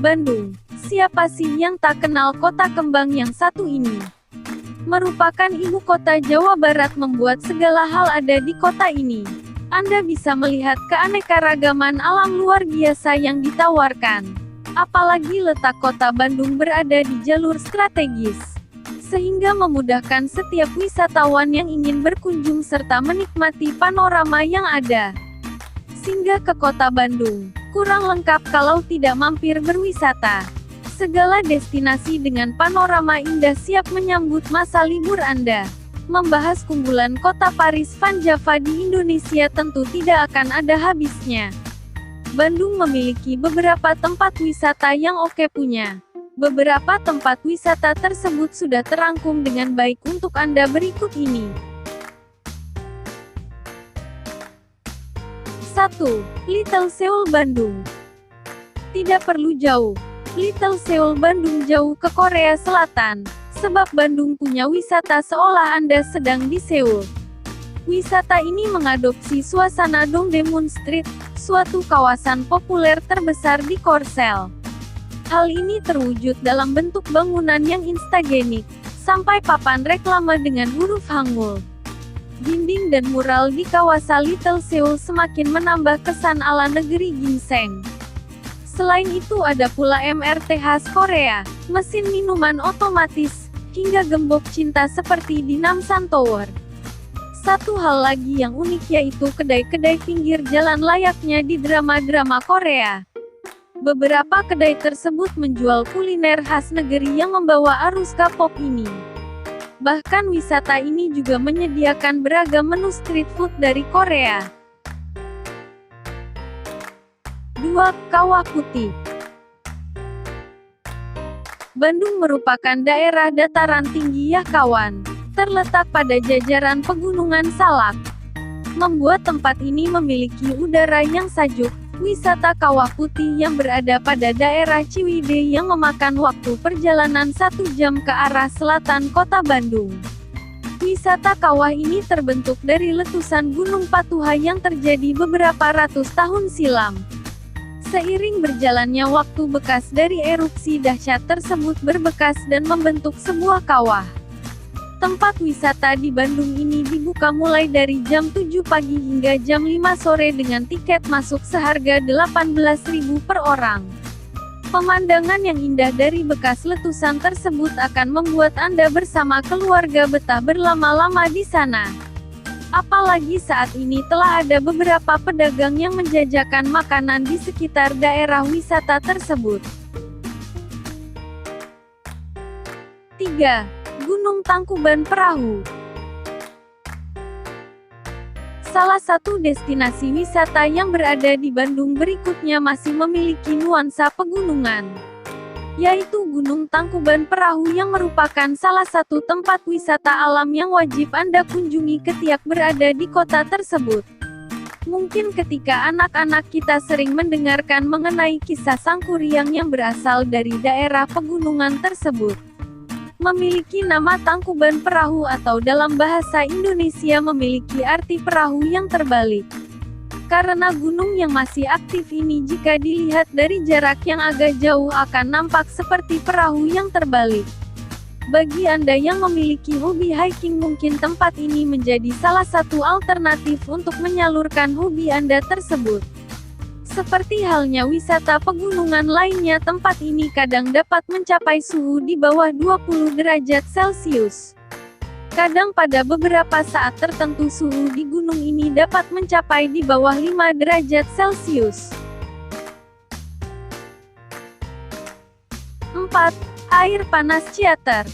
Bandung. Siapa sih yang tak kenal kota kembang yang satu ini? Merupakan ibu kota Jawa Barat, membuat segala hal ada di kota ini. Anda bisa melihat keanekaragaman alam luar biasa yang ditawarkan. Apalagi letak kota Bandung berada di jalur strategis, sehingga memudahkan setiap wisatawan yang ingin berkunjung serta menikmati panorama yang ada. Singgah ke kota Bandung kurang lengkap kalau tidak mampir berwisata. Segala destinasi dengan panorama indah siap menyambut masa libur Anda. Membahas keunggulan kota Paris Van Java di Indonesia tentu tidak akan ada habisnya. Bandung memiliki beberapa tempat wisata yang oke punya. Beberapa tempat wisata tersebut sudah terangkum dengan baik untuk Anda berikut ini. 1. Little Seoul Bandung. Tidak perlu jauh. Little Seoul Bandung jauh ke Korea Selatan, sebab Bandung punya wisata seolah Anda sedang di Seoul. Wisata ini mengadopsi suasana Dongdaemun Street, suatu kawasan populer terbesar di Korsel. Hal ini terwujud dalam bentuk bangunan yang instagenik, sampai papan reklame dengan huruf Hangul. Dinding dan mural di kawasan Little Seoul semakin menambah kesan ala negeri ginseng. Selain itu ada pula MRT khas Korea, mesin minuman otomatis, hingga gembok cinta seperti di Namsan Tower. Satu hal lagi yang unik yaitu kedai-kedai pinggir jalan layaknya di drama-drama Korea. Beberapa kedai tersebut menjual kuliner khas negeri yang membawa arus K-pop ini. Bahkan wisata ini juga menyediakan beragam menu street food dari Korea. 2. Kawah Putih. Bandung merupakan daerah dataran tinggi ya kawan, terletak pada jajaran pegunungan Salak. Membuat tempat ini memiliki udara yang sejuk. Wisata Kawah Putih yang berada pada daerah Ciwidey yang memakan waktu perjalanan 1 jam ke arah selatan kota Bandung. Wisata kawah ini terbentuk dari letusan Gunung Patuha yang terjadi beberapa ratus tahun silam. Seiring berjalannya waktu, bekas dari erupsi dahsyat tersebut berbekas dan membentuk sebuah kawah. Tempat wisata di Bandung ini dibuka mulai dari jam 7 pagi hingga jam 5 sore dengan tiket masuk seharga Rp18.000 per orang. Pemandangan yang indah dari bekas letusan tersebut akan membuat Anda bersama keluarga betah berlama-lama di sana. Apalagi saat ini telah ada beberapa pedagang yang menjajakan makanan di sekitar daerah wisata tersebut. 3. Gunung Tangkuban Perahu. Salah satu destinasi wisata yang berada di Bandung berikutnya masih memiliki nuansa pegunungan, yaitu Gunung Tangkuban Perahu yang merupakan salah satu tempat wisata alam yang wajib Anda kunjungi ketika berada di kota tersebut. Mungkin ketika anak-anak kita sering mendengarkan mengenai kisah Sangkuriang yang berasal dari daerah pegunungan tersebut. Memiliki nama Tangkuban Perahu atau dalam bahasa Indonesia memiliki arti perahu yang terbalik. Karena gunung yang masih aktif ini jika dilihat dari jarak yang agak jauh akan nampak seperti perahu yang terbalik. Bagi Anda yang memiliki hobi hiking, mungkin tempat ini menjadi salah satu alternatif untuk menyalurkan hobi Anda tersebut. Seperti halnya wisata pegunungan lainnya, tempat ini kadang dapat mencapai suhu di bawah 20 derajat Celcius. Kadang pada beberapa saat tertentu suhu di gunung ini dapat mencapai di bawah 5 derajat Celcius. 4. Air panas Ciater.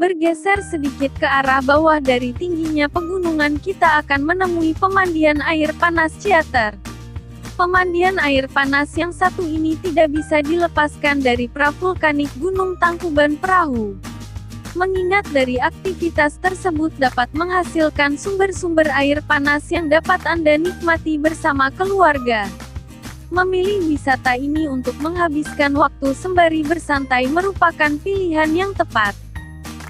Bergeser sedikit ke arah bawah dari tingginya pegunungan, kita akan menemui pemandian air panas Ciater. Pemandian air panas yang satu ini tidak bisa dilepaskan dari pravulkanik Gunung Tangkuban Perahu. Mengingat dari aktivitas tersebut dapat menghasilkan sumber-sumber air panas yang dapat Anda nikmati bersama keluarga. Memilih wisata ini untuk menghabiskan waktu sembari bersantai merupakan pilihan yang tepat.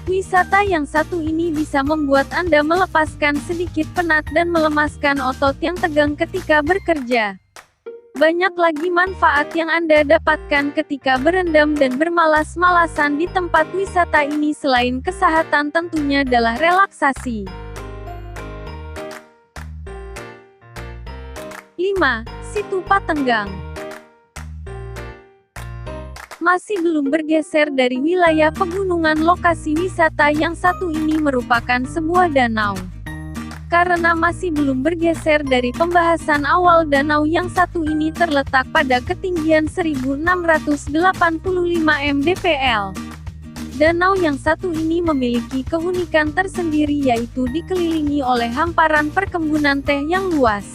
Wisata yang satu ini bisa membuat Anda melepaskan sedikit penat dan melemaskan otot yang tegang ketika bekerja. Banyak lagi manfaat yang Anda dapatkan ketika berendam dan bermalas-malasan di tempat wisata ini selain kesehatan tentunya adalah relaksasi. 5. Situ Patenggang. Masih belum bergeser dari wilayah pegunungan, lokasi wisata yang satu ini merupakan sebuah danau. Karena masih belum bergeser dari pembahasan awal, danau yang satu ini terletak pada ketinggian 1685 mdpl. Danau yang satu ini memiliki keunikan tersendiri, yaitu dikelilingi oleh hamparan perkebunan teh yang luas.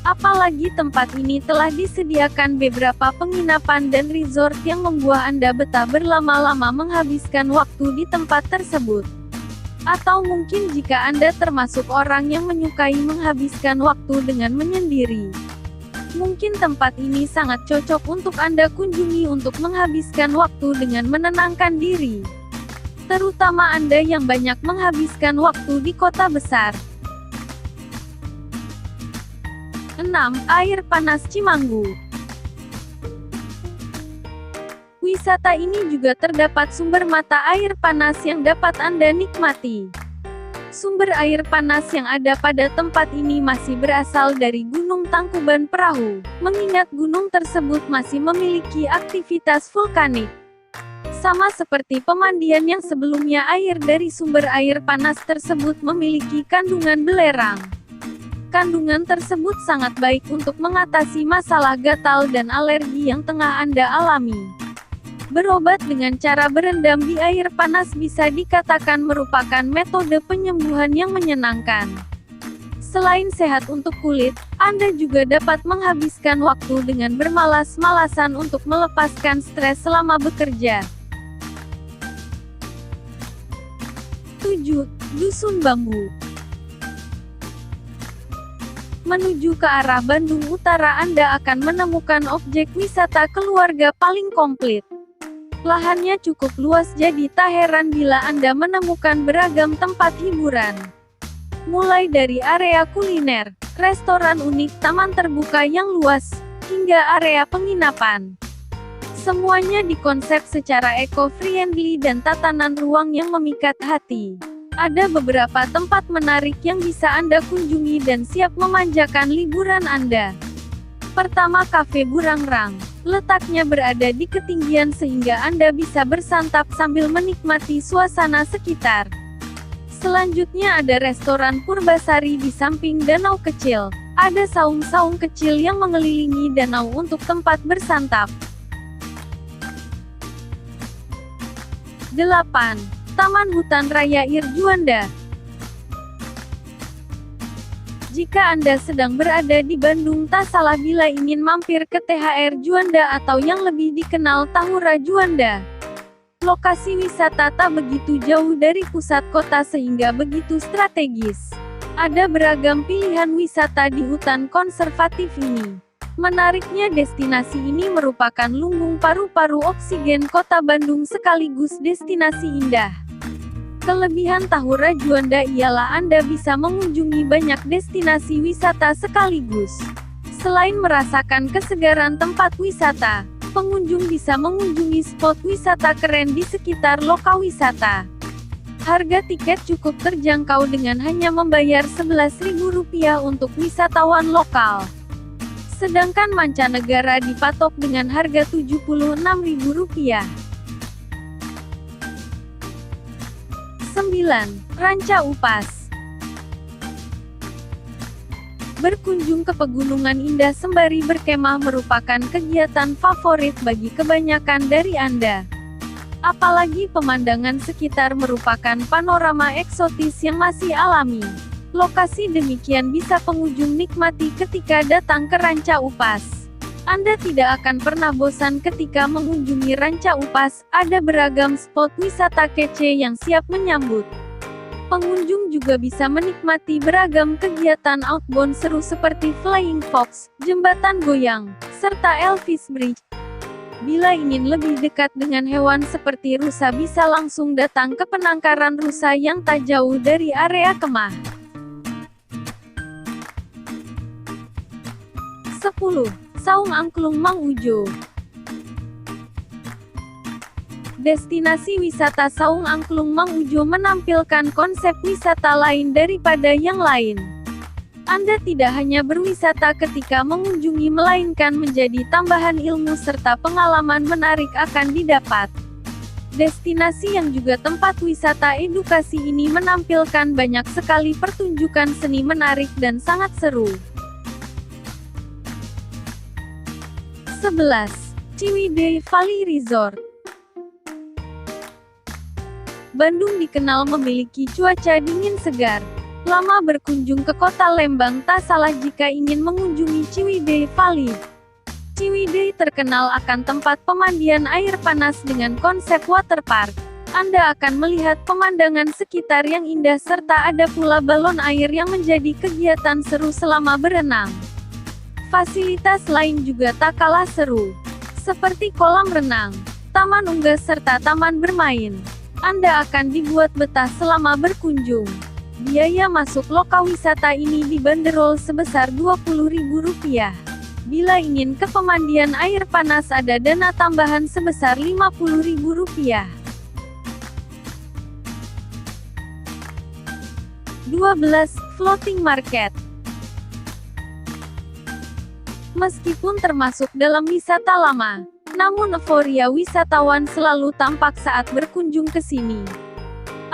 Apalagi tempat ini telah disediakan beberapa penginapan dan resort yang membuat Anda betah berlama-lama menghabiskan waktu di tempat tersebut. Atau mungkin jika Anda termasuk orang yang menyukai menghabiskan waktu dengan menyendiri, mungkin tempat ini sangat cocok untuk Anda kunjungi untuk menghabiskan waktu dengan menenangkan diri. Terutama Anda yang banyak menghabiskan waktu di kota besar. 6. Air panas Cimanggu. Wisata ini juga terdapat sumber mata air panas yang dapat Anda nikmati. Sumber air panas yang ada pada tempat ini masih berasal dari Gunung Tangkuban Perahu, mengingat gunung tersebut masih memiliki aktivitas vulkanik. Sama seperti pemandian yang sebelumnya, air dari sumber air panas tersebut memiliki kandungan belerang. Kandungan tersebut sangat baik untuk mengatasi masalah gatal dan alergi yang tengah Anda alami. Berobat dengan cara berendam di air panas bisa dikatakan merupakan metode penyembuhan yang menyenangkan. Selain sehat untuk kulit, Anda juga dapat menghabiskan waktu dengan bermalas-malasan untuk melepaskan stres selama bekerja. 7. Dusun Bambu. Menuju ke arah Bandung Utara, Anda akan menemukan objek wisata keluarga paling komplit. Lahannya cukup luas, jadi tak heran bila Anda menemukan beragam tempat hiburan. Mulai dari area kuliner, restoran unik, taman terbuka yang luas, hingga area penginapan. Semuanya dikonsep secara eco-friendly dan tatanan ruang yang memikat hati. Ada beberapa tempat menarik yang bisa Anda kunjungi dan siap memanjakan liburan Anda. Pertama, Cafe Burangrang. Letaknya berada di ketinggian sehingga Anda bisa bersantap sambil menikmati suasana sekitar. Selanjutnya ada restoran Purbasari di samping danau kecil. Ada saung-saung kecil yang mengelilingi danau untuk tempat bersantap. 8. Taman Hutan Raya Ir Juanda. Jika Anda sedang berada di Bandung, tak salah bila ingin mampir ke THR Juanda atau yang lebih dikenal Tahura Juanda. Lokasi wisata tak begitu jauh dari pusat kota sehingga begitu strategis. Ada beragam pilihan wisata di hutan konservatif ini. Menariknya, destinasi ini merupakan lumbung paru-paru oksigen kota Bandung sekaligus destinasi indah. Kelebihan Tahura Juanda ialah Anda bisa mengunjungi banyak destinasi wisata sekaligus. Selain merasakan kesegaran tempat wisata, pengunjung bisa mengunjungi spot wisata keren di sekitar lokal wisata. Harga tiket cukup terjangkau dengan hanya membayar Rp11.000 untuk wisatawan lokal. Sedangkan mancanegara dipatok dengan harga Rp76.000. 9. Ranca Upas. Berkunjung ke pegunungan indah sembari berkemah merupakan kegiatan favorit bagi kebanyakan dari Anda. Apalagi pemandangan sekitar merupakan panorama eksotis yang masih alami. Lokasi demikian bisa pengunjung nikmati ketika datang ke Ranca Upas. Anda tidak akan pernah bosan ketika mengunjungi Ranca Upas, ada beragam spot wisata kece yang siap menyambut. Pengunjung juga bisa menikmati beragam kegiatan outbound seru seperti Flying Fox, jembatan goyang, serta Elvis Bridge. Bila ingin lebih dekat dengan hewan seperti rusa, bisa langsung datang ke penangkaran rusa yang tak jauh dari area kemah. 10. Saung Angklung Mang Udjo. Destinasi wisata Saung Angklung Mang Udjo menampilkan konsep wisata lain daripada yang lain. Anda tidak hanya berwisata ketika mengunjungi melainkan menjadi tambahan ilmu serta pengalaman menarik akan didapat. Destinasi yang juga tempat wisata edukasi ini menampilkan banyak sekali pertunjukan seni menarik dan sangat seru. 11. Ciwidey Valley Resort. Bandung dikenal memiliki cuaca dingin segar. Lama berkunjung ke kota Lembang tak salah jika ingin mengunjungi Ciwidey Valley. Ciwidey terkenal akan tempat pemandian air panas dengan konsep waterpark. Anda akan melihat pemandangan sekitar yang indah serta ada pula balon air yang menjadi kegiatan seru selama berenang. Fasilitas lain juga tak kalah seru, seperti kolam renang, taman unggas serta taman bermain. Anda akan dibuat betah selama berkunjung. Biaya masuk lokal wisata ini dibanderol sebesar Rp20.000. Bila ingin ke pemandian air panas ada dana tambahan sebesar Rp50.000. 12. Floating Market. Meskipun termasuk dalam wisata lama, namun euforia wisatawan selalu tampak saat berkunjung ke sini.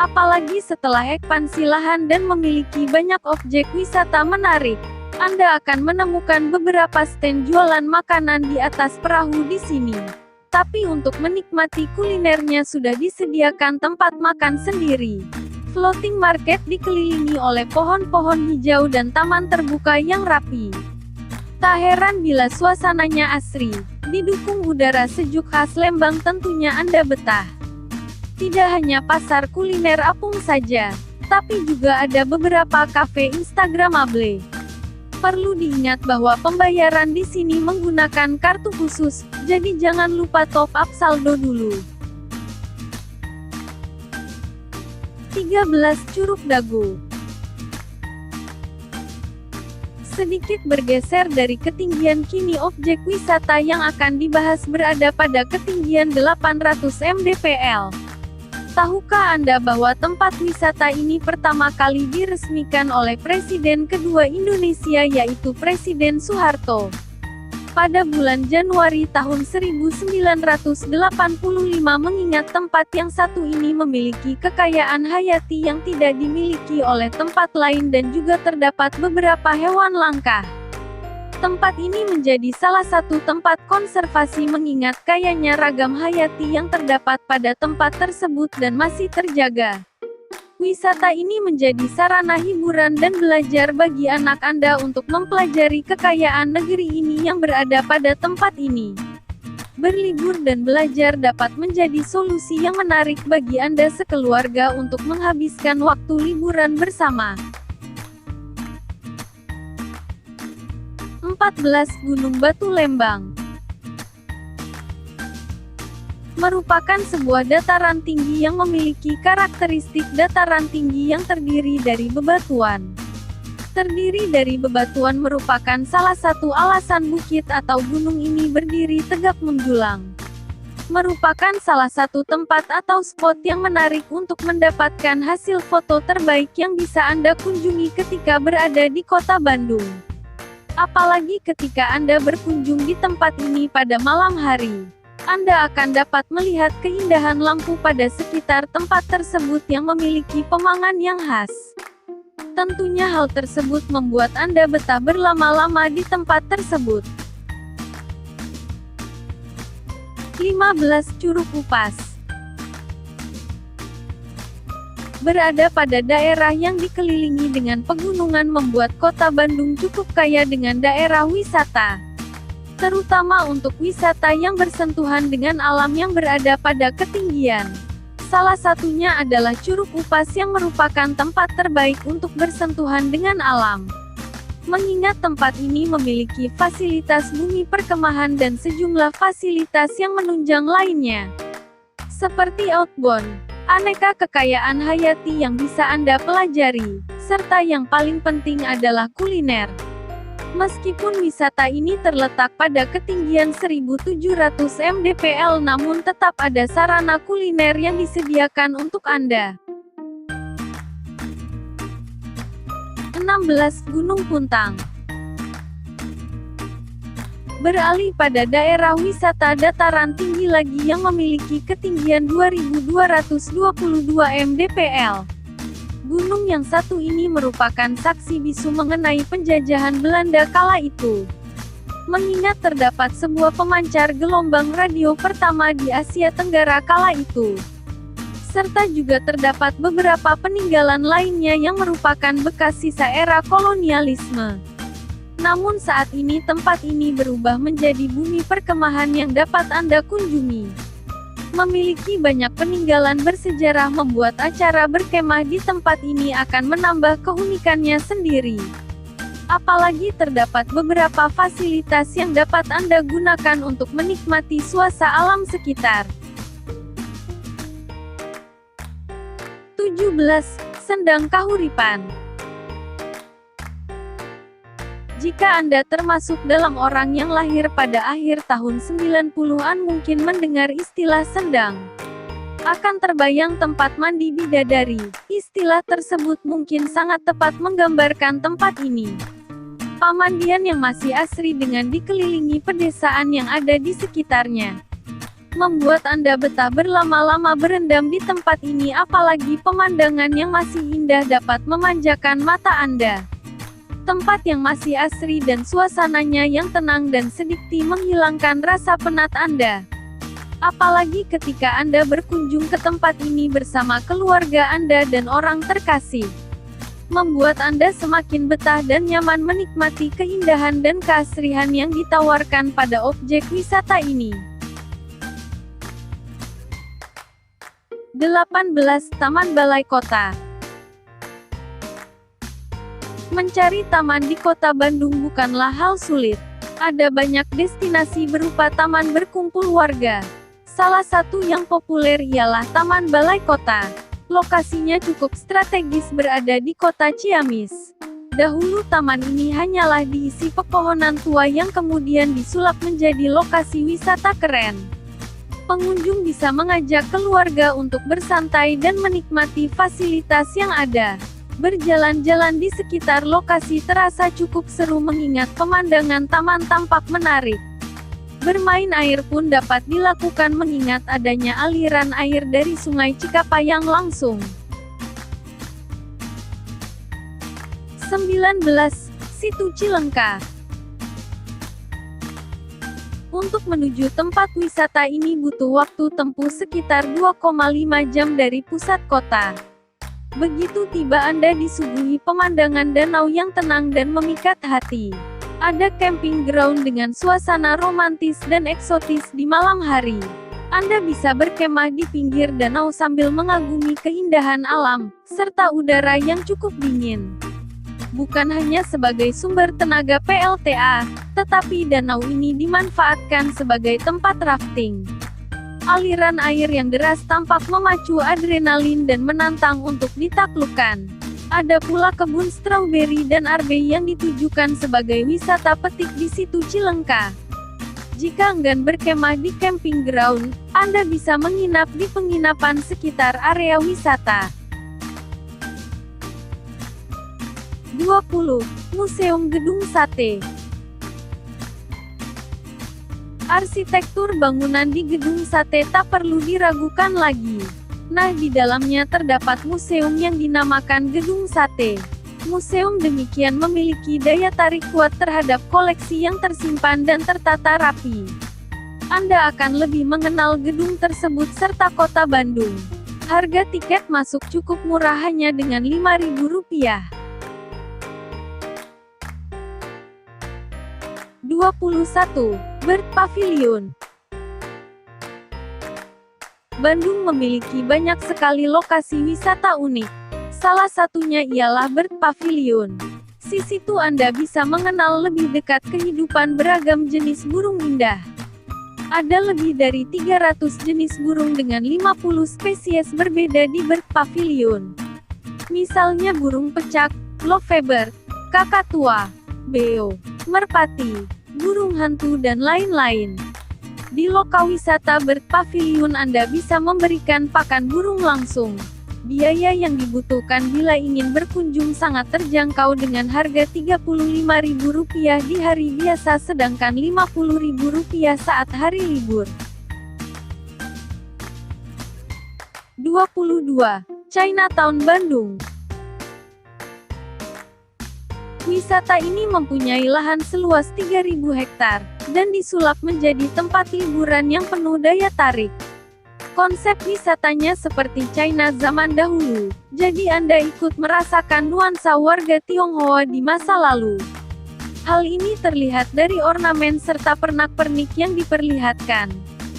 Apalagi setelah ekspansi lahan dan memiliki banyak objek wisata menarik, Anda akan menemukan beberapa stand jualan makanan di atas perahu di sini. Tapi untuk menikmati kulinernya sudah disediakan tempat makan sendiri. Floating market dikelilingi oleh pohon-pohon hijau dan taman terbuka yang rapi. Tak heran bila suasananya asri, didukung udara sejuk khas Lembang tentunya Anda betah. Tidak hanya pasar kuliner apung saja, tapi juga ada beberapa kafe instagramable. Perlu diingat bahwa pembayaran di sini menggunakan kartu khusus, jadi jangan lupa top up saldo dulu. 13. Curug Dago. Sedikit bergeser dari ketinggian kini objek wisata yang akan dibahas berada pada ketinggian 800 mdpl. Tahukah Anda bahwa tempat wisata ini pertama kali diresmikan oleh Presiden kedua Indonesia yaitu Presiden Soeharto? Pada bulan Januari tahun 1985 mengingat tempat yang satu ini memiliki kekayaan hayati yang tidak dimiliki oleh tempat lain dan juga terdapat beberapa hewan langka. Tempat ini menjadi salah satu tempat konservasi mengingat kayanya ragam hayati yang terdapat pada tempat tersebut dan masih terjaga. Wisata ini menjadi sarana hiburan dan belajar bagi anak Anda untuk mempelajari kekayaan negeri ini yang berada pada tempat ini. Berlibur dan belajar dapat menjadi solusi yang menarik bagi Anda sekeluarga untuk menghabiskan waktu liburan bersama. 14. Gunung Batu Lembang. Merupakan sebuah dataran tinggi yang memiliki karakteristik dataran tinggi yang terdiri dari bebatuan. Terdiri dari bebatuan merupakan salah satu alasan bukit atau gunung ini berdiri tegak menjulang. Merupakan salah satu tempat atau spot yang menarik untuk mendapatkan hasil foto terbaik yang bisa Anda kunjungi ketika berada di kota Bandung. Apalagi ketika Anda berkunjung di tempat ini pada malam hari. Anda akan dapat melihat keindahan lampu pada sekitar tempat tersebut yang memiliki pemandangan yang khas. Tentunya hal tersebut membuat Anda betah berlama-lama di tempat tersebut. 15. Curug Upas. Berada pada daerah yang dikelilingi dengan pegunungan membuat kota Bandung cukup kaya dengan daerah wisata. Terutama untuk wisata yang bersentuhan dengan alam yang berada pada ketinggian. Salah satunya adalah Curug Upas yang merupakan tempat terbaik untuk bersentuhan dengan alam. Mengingat tempat ini memiliki fasilitas bumi perkemahan dan sejumlah fasilitas yang menunjang lainnya. Seperti outbound, aneka kekayaan hayati yang bisa Anda pelajari, serta yang paling penting adalah kuliner. Meskipun wisata ini terletak pada ketinggian 1.700 mdpl, namun tetap ada sarana kuliner yang disediakan untuk Anda. 16. Gunung Puntang. Beralih pada daerah wisata dataran tinggi lagi yang memiliki ketinggian 2.222 mdpl. Gunung yang satu ini merupakan saksi bisu mengenai penjajahan Belanda kala itu. Mengingat terdapat sebuah pemancar gelombang radio pertama di Asia Tenggara kala itu. Serta juga terdapat beberapa peninggalan lainnya yang merupakan bekas sisa era kolonialisme. Namun saat ini tempat ini berubah menjadi bumi perkemahan yang dapat Anda kunjungi. Memiliki banyak peninggalan bersejarah membuat acara berkemah di tempat ini akan menambah keunikannya sendiri. Apalagi terdapat beberapa fasilitas yang dapat Anda gunakan untuk menikmati suasana alam sekitar. 17. Sendang Kahuripan. Jika Anda termasuk dalam orang yang lahir pada akhir tahun 90-an mungkin mendengar istilah sendang. Akan terbayang tempat mandi bidadari. Istilah tersebut mungkin sangat tepat menggambarkan tempat ini. Pemandian yang masih asri dengan dikelilingi pedesaan yang ada di sekitarnya. Membuat Anda betah berlama-lama berendam di tempat ini, apalagi pemandangan yang masih indah dapat memanjakan mata Anda. Tempat yang masih asri dan suasananya yang tenang dan sedikit menghilangkan rasa penat Anda. Apalagi ketika Anda berkunjung ke tempat ini bersama keluarga Anda dan orang terkasih. Membuat Anda semakin betah dan nyaman menikmati keindahan dan keasrian yang ditawarkan pada objek wisata ini. 18. Taman Balai Kota. Mencari taman di kota Bandung bukanlah hal sulit. Ada banyak destinasi berupa taman berkumpul warga. Salah satu yang populer ialah Taman Balai Kota. Lokasinya cukup strategis berada di kota Ciamis. Dahulu taman ini hanyalah diisi pepohonan tua yang kemudian disulap menjadi lokasi wisata keren. Pengunjung bisa mengajak keluarga untuk bersantai dan menikmati fasilitas yang ada. Berjalan-jalan di sekitar lokasi terasa cukup seru mengingat pemandangan taman tampak menarik. Bermain air pun dapat dilakukan mengingat adanya aliran air dari Sungai Cikapayang langsung. 19. Situ Cilengka. Untuk menuju tempat wisata ini butuh waktu tempuh sekitar 2,5 jam dari pusat kota. Begitu tiba Anda disuguhi pemandangan danau yang tenang dan memikat hati. Ada camping ground dengan suasana romantis dan eksotis di malam hari. Anda bisa berkemah di pinggir danau sambil mengagumi keindahan alam, serta udara yang cukup dingin. Bukan hanya sebagai sumber tenaga PLTA, tetapi danau ini dimanfaatkan sebagai tempat rafting. Aliran air yang deras tampak memacu adrenalin dan menantang untuk ditaklukkan. Ada pula kebun stroberi dan arbe yang ditujukan sebagai wisata petik di Situ Cilengka. Jika enggan berkemah di camping ground, Anda bisa menginap di penginapan sekitar area wisata. 20. Museum Gedung Sate. Arsitektur bangunan di Gedung Sate tak perlu diragukan lagi. Nah, di dalamnya terdapat museum yang dinamakan Gedung Sate. Museum demikian memiliki daya tarik kuat terhadap koleksi yang tersimpan dan tertata rapi. Anda akan lebih mengenal gedung tersebut serta kota Bandung. Harga tiket masuk cukup murah hanya dengan Rp5.000. 21. Bird Pavilion. Bandung memiliki banyak sekali lokasi wisata unik. Salah satunya ialah Bird Pavilion. Di situ Anda bisa mengenal lebih dekat kehidupan beragam jenis burung indah. Ada lebih dari 300 jenis burung dengan 50 spesies berbeda di Bird Pavilion. Misalnya burung pecak, lovebird, kakatua, beo, merpati, burung hantu dan lain-lain. Di Lokawisata Bird Pavilion Anda bisa memberikan pakan burung langsung. Biaya yang dibutuhkan bila ingin berkunjung sangat terjangkau dengan harga Rp35.000 di hari biasa sedangkan Rp50.000 saat hari libur. 22. Chinatown Bandung. Wisata ini mempunyai lahan seluas 3.000 hektar, dan disulap menjadi tempat liburan yang penuh daya tarik. Konsep wisatanya seperti China zaman dahulu, jadi Anda ikut merasakan nuansa warga Tionghoa di masa lalu. Hal ini terlihat dari ornamen serta pernak-pernik yang diperlihatkan.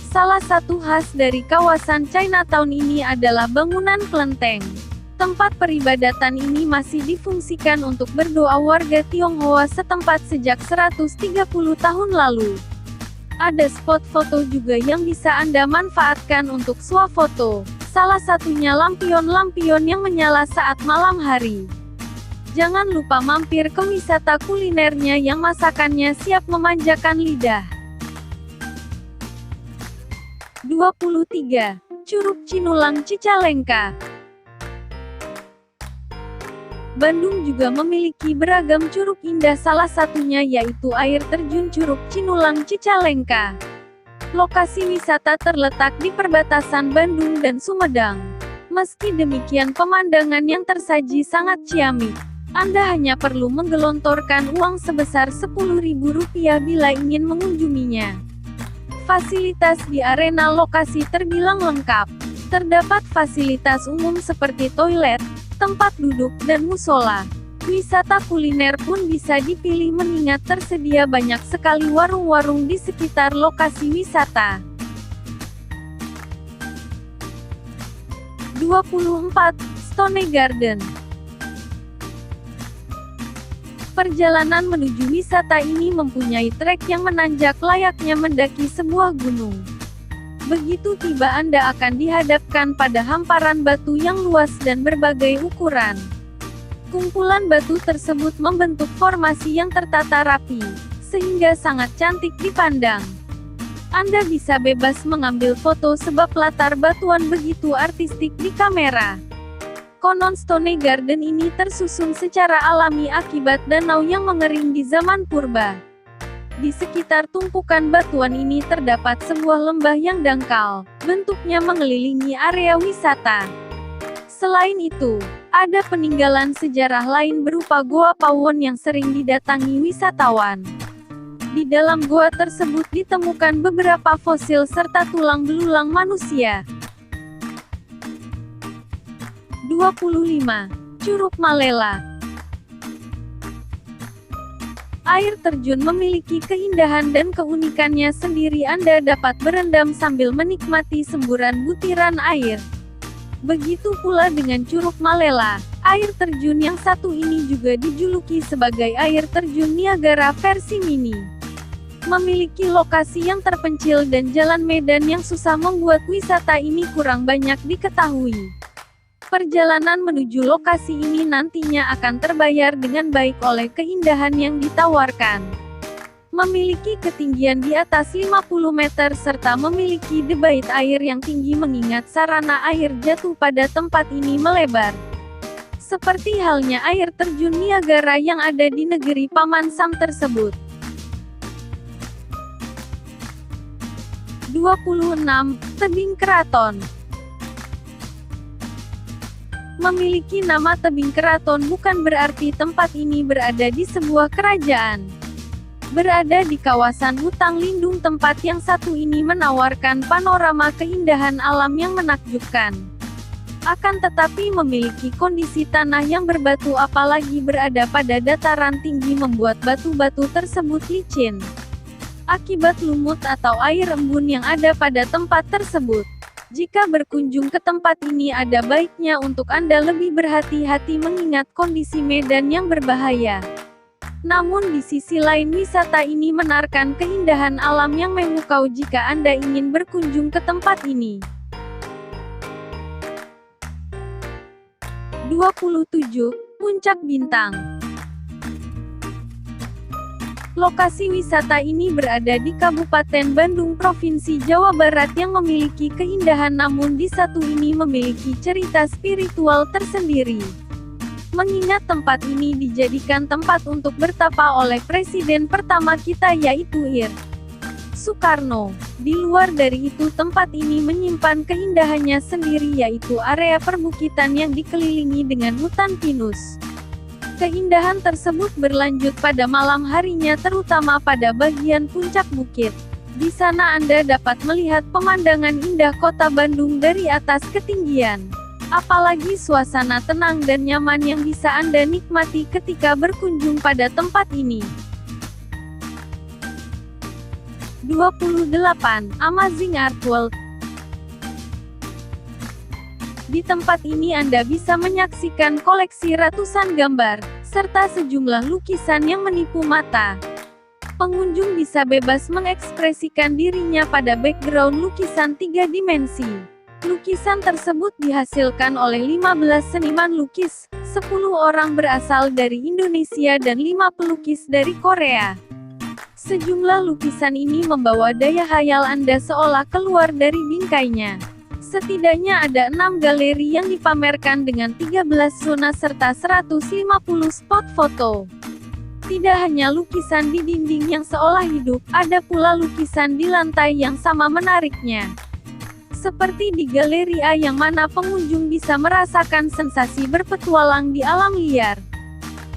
Salah satu khas dari kawasan Chinatown ini adalah bangunan kelenteng. Tempat peribadatan ini masih difungsikan untuk berdoa warga Tionghoa setempat sejak 130 tahun lalu. Ada spot foto juga yang bisa Anda manfaatkan untuk swafoto. Salah satunya lampion-lampion yang menyala saat malam hari. Jangan lupa mampir ke wisata kulinernya yang masakannya siap memanjakan lidah. 23. Curug Cinulang Cicalengka. Bandung juga memiliki beragam curug indah, salah satunya yaitu air terjun Curug Cinulang Cicalengka. Lokasi wisata terletak di perbatasan Bandung dan Sumedang. Meski demikian pemandangan yang tersaji sangat ciamik. Anda hanya perlu menggelontorkan uang sebesar Rp10.000 bila ingin mengunjunginya. Fasilitas di arena lokasi terbilang lengkap. Terdapat fasilitas umum seperti toilet, tempat duduk, dan musola. Wisata kuliner pun bisa dipilih mengingat tersedia banyak sekali warung-warung di sekitar lokasi wisata. 24. Stone Garden. Perjalanan menuju wisata ini mempunyai trek yang menanjak layaknya mendaki sebuah gunung. Begitu tiba Anda akan dihadapkan pada hamparan batu yang luas dan berbagai ukuran. Kumpulan batu tersebut membentuk formasi yang tertata rapi, sehingga sangat cantik dipandang. Anda bisa bebas mengambil foto sebab latar batuan begitu artistik di kamera. Konon Stone Garden ini tersusun secara alami akibat danau yang mengering di zaman purba. Di sekitar tumpukan batuan ini terdapat sebuah lembah yang dangkal, bentuknya mengelilingi area wisata. Selain itu, ada peninggalan sejarah lain berupa Goa Pawon yang sering didatangi wisatawan. Di dalam goa tersebut ditemukan beberapa fosil serta tulang belulang manusia. 25. Curug Malela. Air terjun memiliki keindahan dan keunikannya sendiri. Anda dapat berendam sambil menikmati semburan butiran air. Begitu pula dengan Curug Malela. Air terjun yang satu ini juga dijuluki sebagai air terjun Niagara versi mini. Memiliki lokasi yang terpencil dan jalan medan yang susah membuat wisata ini kurang banyak diketahui. Perjalanan menuju lokasi ini nantinya akan terbayar dengan baik oleh keindahan yang ditawarkan. Memiliki ketinggian di atas 50 meter serta memiliki debit air yang tinggi mengingat sarana air jatuh pada tempat ini melebar. Seperti halnya air terjun Niagara yang ada di negeri Paman Sam tersebut. 26. Tebing Keraton. Memiliki nama Tebing Keraton bukan berarti tempat ini berada di sebuah kerajaan. Berada di kawasan hutan lindung, tempat yang satu ini menawarkan panorama keindahan alam yang menakjubkan. Akan tetapi memiliki kondisi tanah yang berbatu apalagi berada pada dataran tinggi membuat batu-batu tersebut licin. Akibat lumut atau air embun yang ada pada tempat tersebut. Jika berkunjung ke tempat ini ada baiknya untuk Anda lebih berhati-hati mengingat kondisi medan yang berbahaya. Namun di sisi lain wisata ini menawarkan keindahan alam yang memukau jika Anda ingin berkunjung ke tempat ini. 27. Puncak Bintang. Lokasi wisata ini berada di Kabupaten Bandung, Provinsi Jawa Barat yang memiliki keindahan, namun di satu ini memiliki cerita spiritual tersendiri. Mengingat tempat ini dijadikan tempat untuk bertapa oleh Presiden pertama kita, yaitu Ir. Soekarno. Di luar dari itu, tempat ini menyimpan keindahannya sendiri, yaitu area perbukitan yang dikelilingi dengan hutan pinus. Keindahan tersebut berlanjut pada malam harinya, terutama pada bagian puncak bukit. Di sana Anda dapat melihat pemandangan indah kota Bandung dari atas ketinggian. Apalagi suasana tenang dan nyaman yang bisa Anda nikmati ketika berkunjung pada tempat ini. 28. Amazing Art World. Di tempat ini Anda bisa menyaksikan koleksi ratusan gambar, serta sejumlah lukisan yang menipu mata. Pengunjung bisa bebas mengekspresikan dirinya pada background lukisan 3 dimensi. Lukisan tersebut dihasilkan oleh 15 seniman lukis, 10 orang berasal dari Indonesia dan 5 pelukis dari Korea. Sejumlah lukisan ini membawa daya khayal Anda seolah keluar dari bingkainya. Setidaknya ada 6 galeri yang dipamerkan dengan 13 zona serta 150 spot foto. Tidak hanya lukisan di dinding yang seolah hidup, ada pula lukisan di lantai yang sama menariknya. Seperti di Galeri A yang mana pengunjung bisa merasakan sensasi berpetualang di alam liar.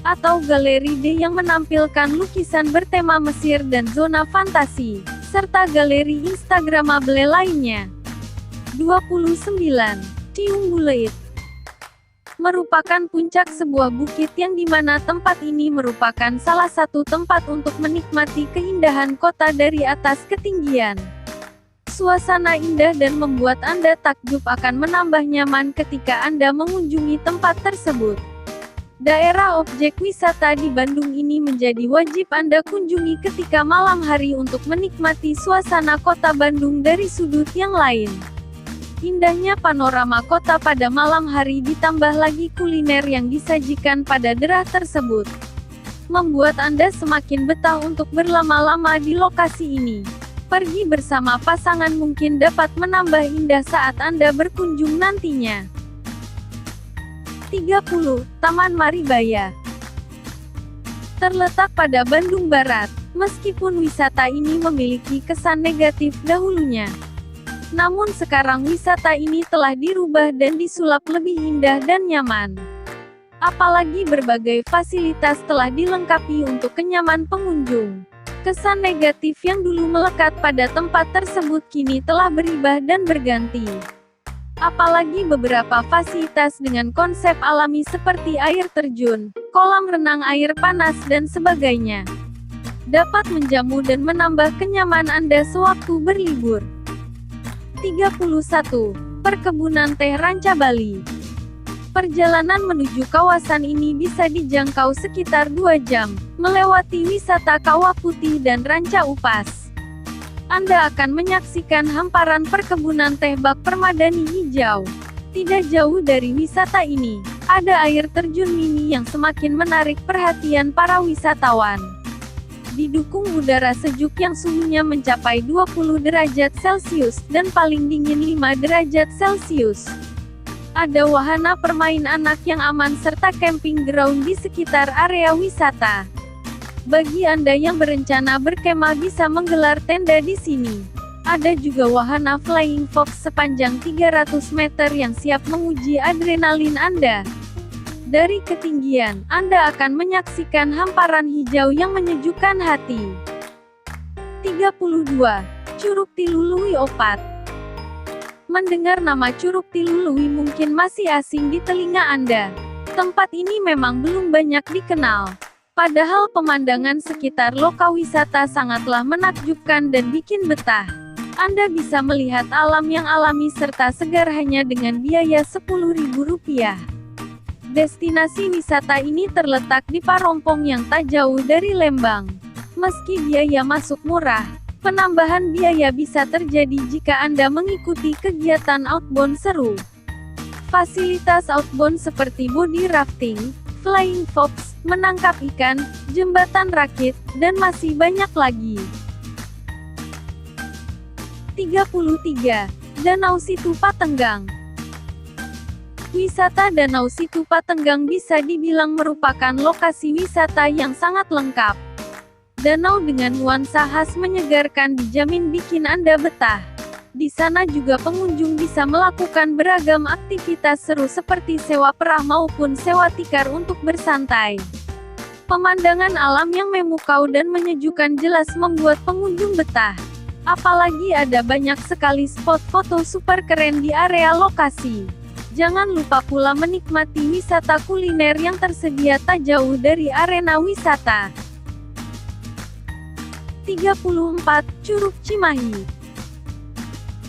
Atau Galeri D yang menampilkan lukisan bertema Mesir dan zona fantasi, serta galeri instagramable lainnya. 29. Tiung Buleid merupakan puncak sebuah bukit yang dimana tempat ini merupakan salah satu tempat untuk menikmati keindahan kota dari atas ketinggian. Suasana indah dan membuat Anda takjub akan menambah nyaman ketika Anda mengunjungi tempat tersebut. Daerah objek wisata di Bandung ini menjadi wajib Anda kunjungi ketika malam hari untuk menikmati suasana kota Bandung dari sudut yang lain. Indahnya panorama kota pada malam hari ditambah lagi kuliner yang disajikan pada daerah tersebut, membuat Anda semakin betah untuk berlama-lama di lokasi ini. Pergi bersama pasangan mungkin dapat menambah indah saat Anda berkunjung nantinya. 30. Taman Maribaya terletak pada Bandung Barat. Meskipun wisata ini memiliki kesan negatif dahulunya, namun sekarang wisata ini telah dirubah dan disulap lebih indah dan nyaman. Apalagi berbagai fasilitas telah dilengkapi untuk kenyaman pengunjung. Kesan negatif yang dulu melekat pada tempat tersebut kini telah berubah dan berganti. Apalagi beberapa fasilitas dengan konsep alami seperti air terjun, kolam renang air panas dan sebagainya, dapat menjamu dan menambah kenyamanan Anda sewaktu berlibur. 31. Perkebunan Teh Ranca Bali. Perjalanan menuju kawasan ini bisa dijangkau sekitar 2 jam, melewati wisata Kawah Putih dan Ranca Upas. Anda akan menyaksikan hamparan perkebunan teh bak permadani hijau. Tidak jauh dari wisata ini, ada air terjun mini yang semakin menarik perhatian para wisatawan. Didukung udara sejuk yang suhunya mencapai 20 derajat Celcius dan paling dingin 5 derajat Celcius. Ada wahana permain anak yang aman serta camping ground di sekitar area wisata. Bagi Anda yang berencana berkemah bisa menggelar tenda di sini. Ada juga wahana Flying Fox sepanjang 300 meter yang siap menguji adrenalin Anda. Dari ketinggian, Anda akan menyaksikan hamparan hijau yang menyejukkan hati. 32. Curug Tilului Opat. Mendengar nama Curug Tilului mungkin masih asing di telinga Anda. Tempat ini memang belum banyak dikenal. Padahal pemandangan sekitar lokal wisata sangatlah menakjubkan dan bikin betah. Anda bisa melihat alam yang alami serta segar hanya dengan biaya Rp10.000. Destinasi wisata ini terletak di Parompong yang tak jauh dari Lembang. Meski biaya masuk murah, penambahan biaya bisa terjadi jika Anda mengikuti kegiatan outbound seru. Fasilitas outbound seperti body rafting, flying fox, menangkap ikan, jembatan rakit, dan masih banyak lagi. 33. Danau Situ Patenggang. Wisata Danau Situ Patenggang bisa dibilang merupakan lokasi wisata yang sangat lengkap. Danau dengan nuansa khas menyegarkan dijamin bikin Anda betah. Di sana juga pengunjung bisa melakukan beragam aktivitas seru seperti sewa perahu maupun sewa tikar untuk bersantai. Pemandangan alam yang memukau dan menyejukkan jelas membuat pengunjung betah. Apalagi ada banyak sekali spot foto super keren di area lokasi. Jangan lupa pula menikmati wisata kuliner yang tersedia tak jauh dari arena wisata. 34. Curug Cimahi.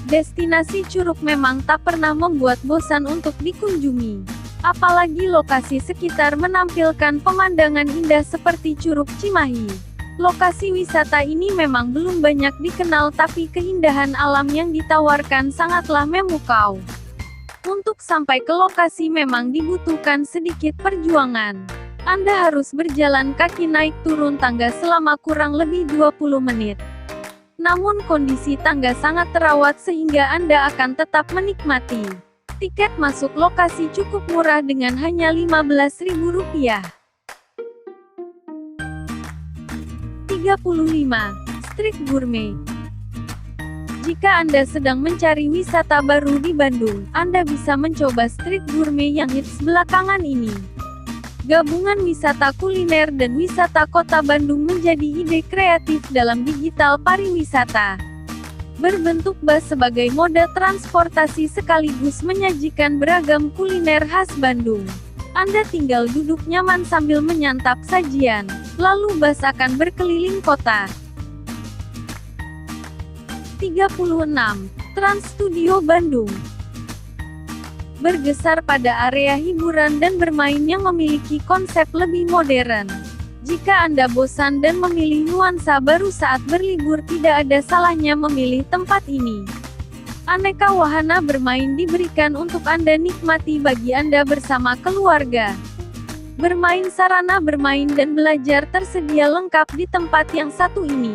Destinasi Curug memang tak pernah membuat bosan untuk dikunjungi. Apalagi lokasi sekitar menampilkan pemandangan indah seperti Curug Cimahi. Lokasi wisata ini memang belum banyak dikenal tapi keindahan alam yang ditawarkan sangatlah memukau. Untuk sampai ke lokasi memang dibutuhkan sedikit perjuangan. Anda harus berjalan kaki naik turun tangga selama kurang lebih 20 menit. Namun kondisi tangga sangat terawat sehingga Anda akan tetap menikmati. Tiket masuk lokasi cukup murah dengan hanya Rp15.000. 35. Street Gourmet. Jika Anda sedang mencari wisata baru di Bandung, Anda bisa mencoba street gourmet yang hits belakangan ini. Gabungan wisata kuliner dan wisata kota Bandung menjadi ide kreatif dalam digital pariwisata. Berbentuk bus sebagai moda transportasi sekaligus menyajikan beragam kuliner khas Bandung. Anda tinggal duduk nyaman sambil menyantap sajian, lalu bus akan berkeliling kota. 36. Trans Studio Bandung. Bergeser pada area hiburan dan bermain yang memiliki konsep lebih modern. Jika Anda bosan dan memilih nuansa baru saat berlibur, tidak ada salahnya memilih tempat ini. Aneka wahana bermain diberikan untuk Anda nikmati bagi Anda bersama keluarga. Bermain sarana bermain dan belajar tersedia lengkap di tempat yang satu ini.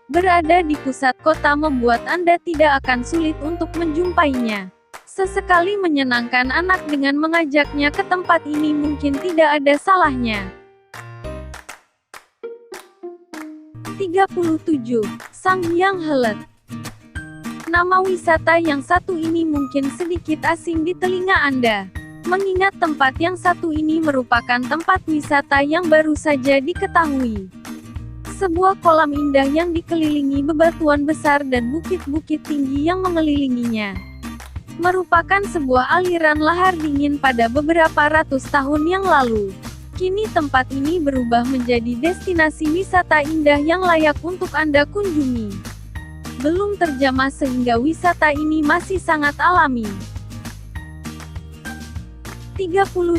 Berada di pusat kota membuat Anda tidak akan sulit untuk menjumpainya. Sesekali menyenangkan anak dengan mengajaknya ke tempat ini mungkin tidak ada salahnya. 37. Sanghyang Helet. Nama wisata yang satu ini mungkin sedikit asing di telinga Anda. Mengingat tempat yang satu ini merupakan tempat wisata yang baru saja diketahui. Sebuah kolam indah yang dikelilingi bebatuan besar dan bukit-bukit tinggi yang mengelilinginya. Merupakan sebuah aliran lahar dingin pada beberapa ratus tahun yang lalu. Kini tempat ini berubah menjadi destinasi wisata indah yang layak untuk Anda kunjungi. Belum terjamah sehingga wisata ini masih sangat alami. 38.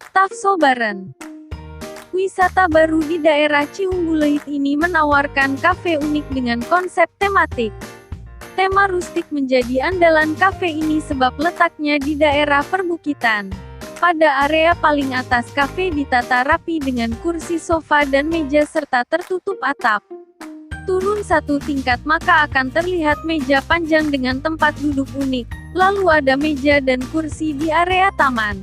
Tafsobaren. Wisata baru di daerah Ciumbuleuit ini menawarkan kafe unik dengan konsep tematik. Tema rustik menjadi andalan kafe ini sebab letaknya di daerah perbukitan. Pada area paling atas kafe ditata rapi dengan kursi sofa dan meja serta tertutup atap. Turun satu tingkat maka akan terlihat meja panjang dengan tempat duduk unik. Lalu ada meja dan kursi di area taman.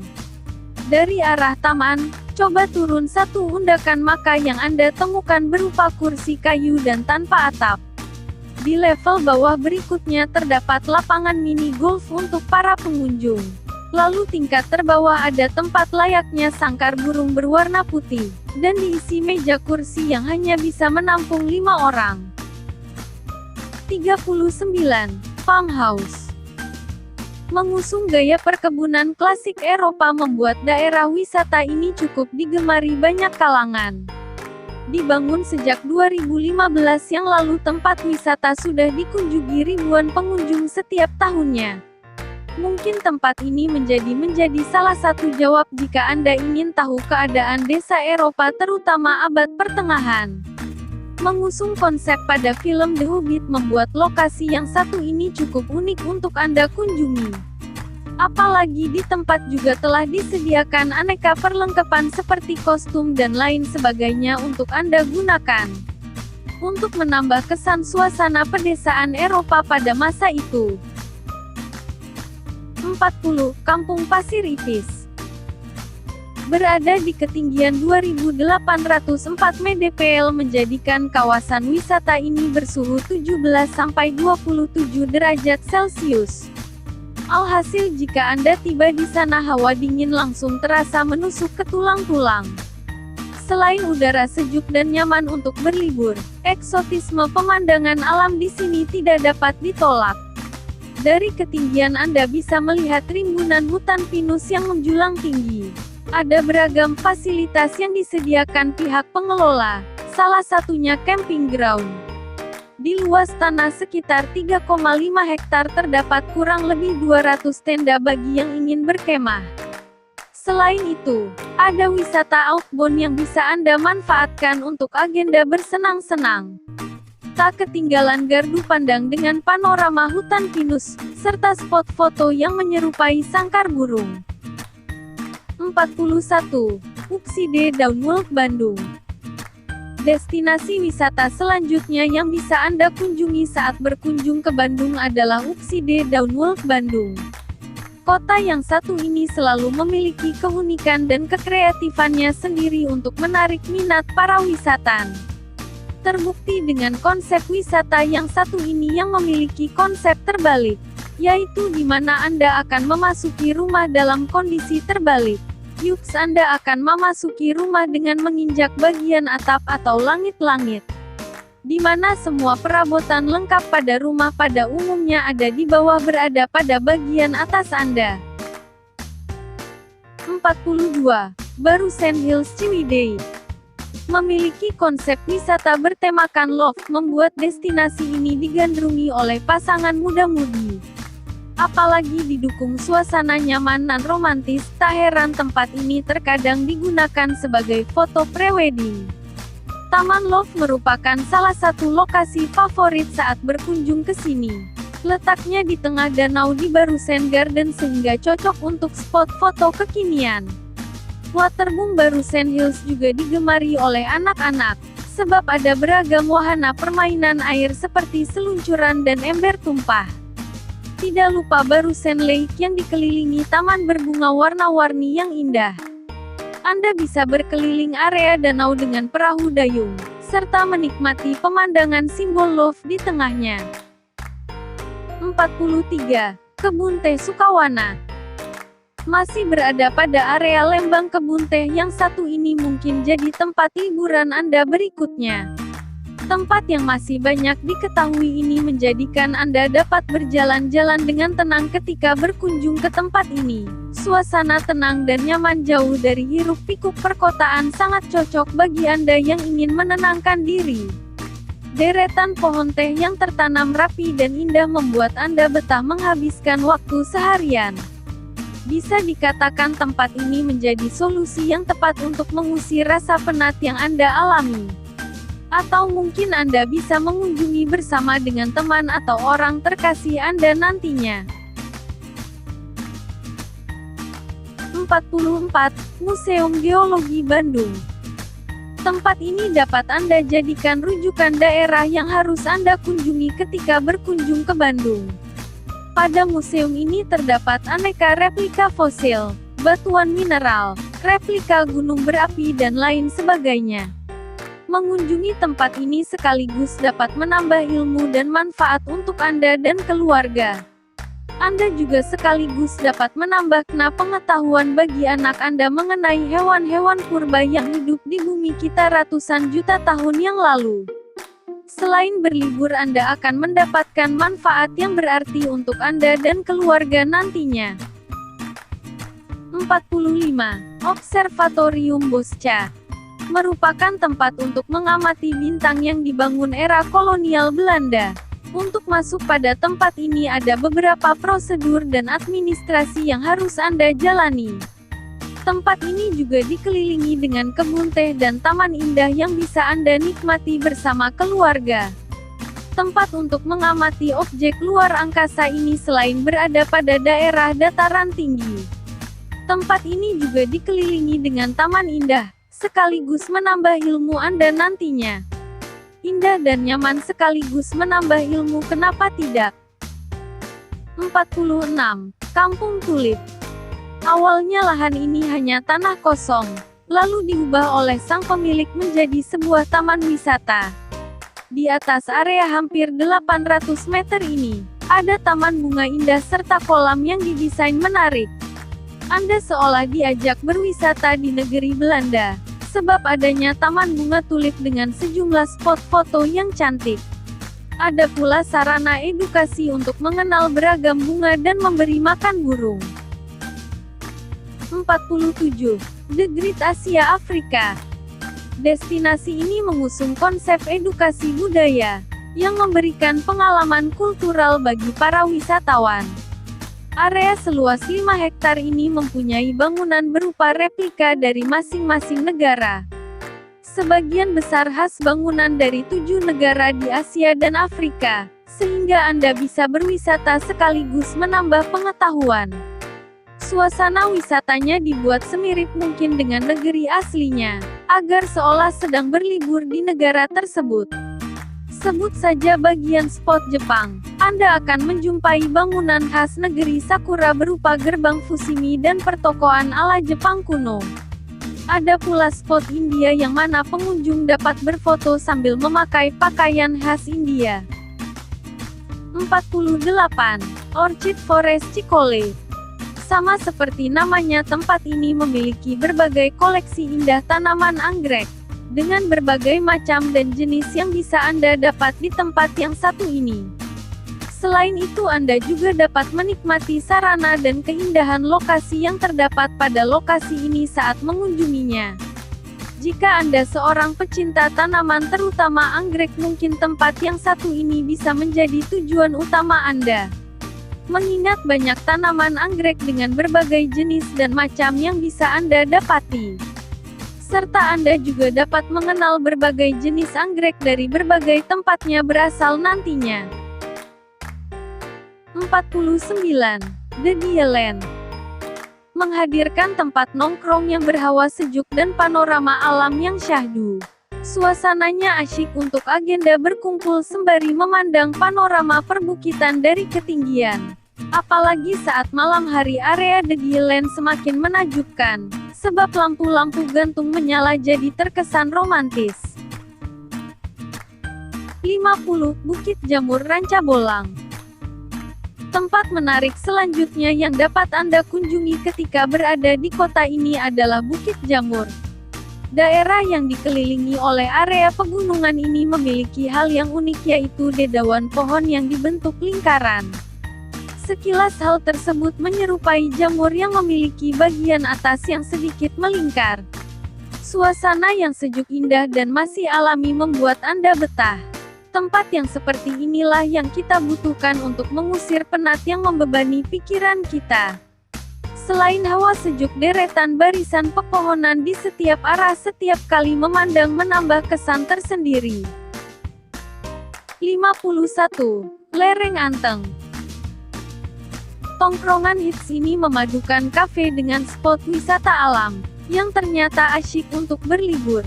Dari arah taman, coba turun satu undakan maka yang Anda temukan berupa kursi kayu dan tanpa atap. Di level bawah berikutnya terdapat lapangan mini golf untuk para pengunjung. Lalu tingkat terbawah ada tempat layaknya sangkar burung berwarna putih, dan diisi meja kursi yang hanya bisa menampung 5 orang. 39. Farmhouse. Mengusung gaya perkebunan klasik Eropa membuat daerah wisata ini cukup digemari banyak kalangan. Dibangun sejak 2015 yang lalu, tempat wisata sudah dikunjungi ribuan pengunjung setiap tahunnya. Mungkin tempat ini menjadi salah satu jawab jika Anda ingin tahu keadaan desa Eropa terutama abad pertengahan. Mengusung konsep pada film The Hobbit membuat lokasi yang satu ini cukup unik untuk Anda kunjungi. Apalagi di tempat juga telah disediakan aneka perlengkapan seperti kostum dan lain sebagainya untuk Anda gunakan. Untuk menambah kesan suasana pedesaan Eropa pada masa itu. 40. Kampung Pasir Ipis. Berada di ketinggian 2.804 mdpl menjadikan kawasan wisata ini bersuhu 17–27 derajat Celcius. Alhasil jika Anda tiba di sana hawa dingin langsung terasa menusuk ke tulang-tulang. Selain udara sejuk dan nyaman untuk berlibur, eksotisme pemandangan alam di sini tidak dapat ditolak. Dari ketinggian Anda bisa melihat rimbunan hutan pinus yang menjulang tinggi. Ada beragam fasilitas yang disediakan pihak pengelola, salah satunya camping ground. Di luas tanah sekitar 3,5 hektar terdapat kurang lebih 200 tenda bagi yang ingin berkemah. Selain itu, ada wisata outbound yang bisa Anda manfaatkan untuk agenda bersenang-senang. Tak ketinggalan gardu pandang dengan panorama hutan pinus, serta spot foto yang menyerupai sangkar burung. 41. Upside Down World Bandung. Destinasi wisata selanjutnya yang bisa Anda kunjungi saat berkunjung ke Bandung adalah Upside Down World Bandung. Kota yang satu ini selalu memiliki keunikan dan kekreatifannya sendiri untuk menarik minat para wisatawan. Terbukti dengan konsep wisata yang satu ini yang memiliki konsep terbalik, yaitu di mana Anda akan memasuki rumah dalam kondisi terbalik. Yups, Anda akan memasuki rumah dengan menginjak bagian atap atau langit-langit. Di mana semua perabotan lengkap pada rumah pada umumnya ada di bawah berada pada bagian atas Anda. 42. Barusen Hills Ciwidey. Memiliki konsep wisata bertemakan love, membuat destinasi ini digandrungi oleh pasangan muda-mudi. Apalagi didukung suasana nyaman dan romantis, tak heran tempat ini terkadang digunakan sebagai foto prewedding. Taman Love merupakan salah satu lokasi favorit saat berkunjung ke sini. Letaknya di tengah danau di Barusen Garden sehingga cocok untuk spot foto kekinian. Waterboom Barusen Hills juga digemari oleh anak-anak, sebab ada beragam wahana permainan air seperti seluncuran dan ember tumpah. Tidak lupa Barusen Lake yang dikelilingi taman berbunga warna-warni yang indah. Anda bisa berkeliling area danau dengan perahu dayung, serta menikmati pemandangan simbol love di tengahnya. 43. Kebun Teh Sukawana. Masih berada pada area Lembang, kebun teh yang satu ini mungkin jadi tempat liburan Anda berikutnya. Tempat yang masih banyak diketahui ini menjadikan Anda dapat berjalan-jalan dengan tenang ketika berkunjung ke tempat ini. Suasana tenang dan nyaman jauh dari hiruk-pikuk perkotaan sangat cocok bagi Anda yang ingin menenangkan diri. Deretan pohon teh yang tertanam rapi dan indah membuat Anda betah menghabiskan waktu seharian. Bisa dikatakan tempat ini menjadi solusi yang tepat untuk mengusir rasa penat yang Anda alami. Atau mungkin Anda bisa mengunjungi bersama dengan teman atau orang terkasih Anda nantinya. 44. Museum Geologi Bandung. Tempat ini dapat Anda jadikan rujukan daerah yang harus Anda kunjungi ketika berkunjung ke Bandung. Pada museum ini terdapat aneka replika fosil, batuan mineral, replika gunung berapi dan lain sebagainya. Mengunjungi tempat ini sekaligus dapat menambah ilmu dan manfaat untuk Anda dan keluarga. Anda juga sekaligus dapat menambah pengetahuan bagi anak Anda mengenai hewan-hewan purba yang hidup di bumi kita ratusan juta tahun yang lalu. Selain berlibur, Anda akan mendapatkan manfaat yang berarti untuk Anda dan keluarga nantinya. 45. Observatorium Bosca. Merupakan tempat untuk mengamati bintang yang dibangun era kolonial Belanda. Untuk masuk pada tempat ini ada beberapa prosedur dan administrasi yang harus Anda jalani. Tempat ini juga dikelilingi dengan kebun teh dan taman indah yang bisa Anda nikmati bersama keluarga. Tempat untuk mengamati objek luar angkasa ini selain berada pada daerah dataran tinggi. Tempat ini juga dikelilingi dengan taman indah, sekaligus menambah ilmu Anda nantinya. Indah dan nyaman sekaligus menambah ilmu, kenapa tidak? 46. Kampung Tulip. Awalnya lahan ini hanya tanah kosong, lalu diubah oleh sang pemilik menjadi sebuah taman wisata. Di atas area hampir 800 meter ini, ada taman bunga indah serta kolam yang didesain menarik. Anda seolah diajak berwisata di negeri Belanda, sebab adanya taman bunga tulip dengan sejumlah spot foto yang cantik. Ada pula sarana edukasi untuk mengenal beragam bunga dan memberi makan burung. 47. The Great Asia Afrika. Destinasi ini mengusung konsep edukasi budaya, yang memberikan pengalaman kultural bagi para wisatawan. Area seluas 5 hektar ini mempunyai bangunan berupa replika dari masing-masing negara. Sebagian besar khas bangunan dari 7 negara di Asia dan Afrika, sehingga Anda bisa berwisata sekaligus menambah pengetahuan. Suasana wisatanya dibuat semirip mungkin dengan negeri aslinya, agar seolah sedang berlibur di negara tersebut. Sebut saja bagian spot Jepang, Anda akan menjumpai bangunan khas negeri Sakura berupa gerbang Fushimi dan pertokoan ala Jepang kuno. Ada pula spot India yang mana pengunjung dapat berfoto sambil memakai pakaian khas India. 48. Orchid Forest Cikole. Sama seperti namanya, tempat ini memiliki berbagai koleksi indah tanaman anggrek, dengan berbagai macam dan jenis yang bisa Anda dapat di tempat yang satu ini. Selain itu, Anda juga dapat menikmati sarana dan keindahan lokasi yang terdapat pada lokasi ini saat mengunjunginya. Jika Anda seorang pecinta tanaman terutama anggrek, mungkin tempat yang satu ini bisa menjadi tujuan utama Anda. Mengingat banyak tanaman anggrek dengan berbagai jenis dan macam yang bisa Anda dapati. Serta Anda juga dapat mengenal berbagai jenis anggrek dari berbagai tempatnya berasal nantinya. 49. The Dialand. Menghadirkan tempat nongkrong yang berhawa sejuk dan panorama alam yang syahdu. Suasananya asyik untuk agenda berkumpul sembari memandang panorama perbukitan dari ketinggian. Apalagi saat malam hari, area The Dialand semakin menakjubkan, sebab lampu-lampu gantung menyala jadi terkesan romantis. 50. Bukit Jamur Ranca Bolang. Tempat menarik selanjutnya yang dapat Anda kunjungi ketika berada di kota ini adalah Bukit Jamur. Daerah yang dikelilingi oleh area pegunungan ini memiliki hal yang unik, yaitu dedaunan pohon yang dibentuk lingkaran. Sekilas hal tersebut menyerupai jamur yang memiliki bagian atas yang sedikit melingkar. Suasana yang sejuk, indah dan masih alami membuat Anda betah. Tempat yang seperti inilah yang kita butuhkan untuk mengusir penat yang membebani pikiran kita. Selain hawa sejuk, deretan barisan pepohonan di setiap arah setiap kali memandang menambah kesan tersendiri. 51. Lereng Anteng. Tongkrongan hits ini memadukan kafe dengan spot wisata alam, yang ternyata asyik untuk berlibur.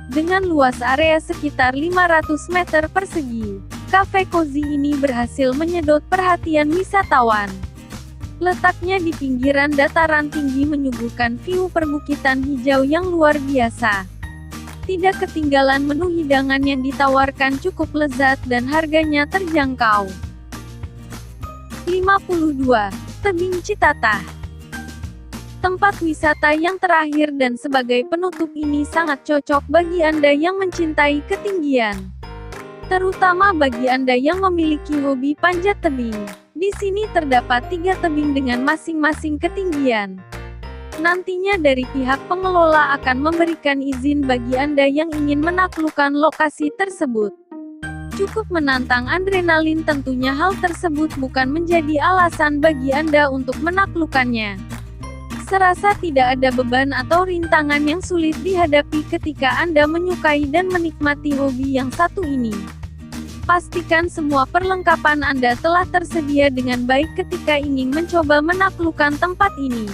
Dengan luas area sekitar 500 meter persegi, kafe cozy ini berhasil menyedot perhatian wisatawan. Letaknya di pinggiran dataran tinggi menyuguhkan view perbukitan hijau yang luar biasa. Tidak ketinggalan menu hidangan yang ditawarkan cukup lezat dan harganya terjangkau. 52. Tebing Citatah. Tempat wisata yang terakhir dan sebagai penutup ini sangat cocok bagi Anda yang mencintai ketinggian. Terutama bagi Anda yang memiliki hobi panjat tebing. Di sini terdapat 3 tebing dengan masing-masing ketinggian. Nantinya dari pihak pengelola akan memberikan izin bagi Anda yang ingin menaklukkan lokasi tersebut. Cukup menantang adrenalin, tentunya hal tersebut bukan menjadi alasan bagi Anda untuk menaklukkannya. Serasa tidak ada beban atau rintangan yang sulit dihadapi ketika Anda menyukai dan menikmati hobi yang satu ini. Pastikan semua perlengkapan Anda telah tersedia dengan baik ketika ingin mencoba menaklukkan tempat ini.